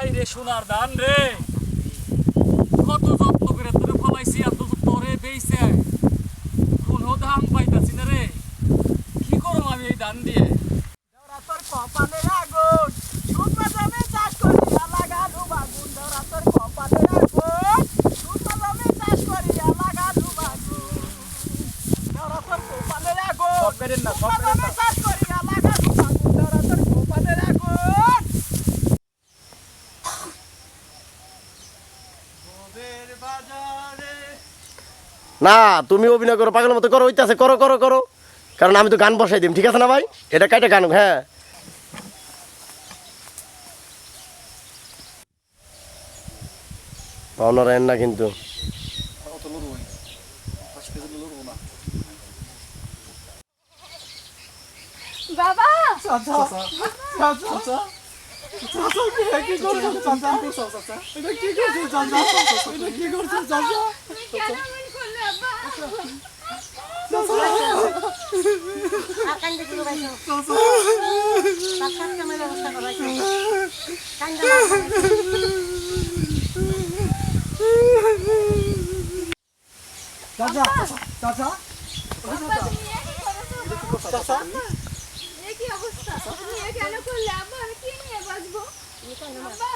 High রে সোনার দান রে, কত যত্ন করে তোরে ফলাইছি, আর তোরে বেইছে কোনো দাম পাইতাছি না রে। কি করব আমি এই ধান দিয়ে? তোর কপালের আগুন সুদ জমি চাষ করিয়া লাগালু বাগুন, ধরা তোর কপালের আগুন সুদ জমি চাষ করিয়া লাগালু বাগুন, ধরা তোর কপালের আগুন সব করেন না, সব সুদ করেন জমি না। চাষ করিয়া লাগালু বাগুন, ধরা তোর কপালের আগুন। না তুমি অভিনয় করো, পাগলের মতো করো, হইতাছে, করো করো করো, কারণ আমি তো গান বসাই দিম, ঠিক আছে না ভাই? এটা কাইটা গান, হ্যাঁ। পাওনার এন না কিন্তু বাবা তুমি কেন এমন করলে আব্বা? আব্বা, তুমি এ কি করেছো? এ কি অবস্থা? তুমি এ কেন করলে আব্বা? আমি কি নিয়ে বাঁচবো? আব্বা,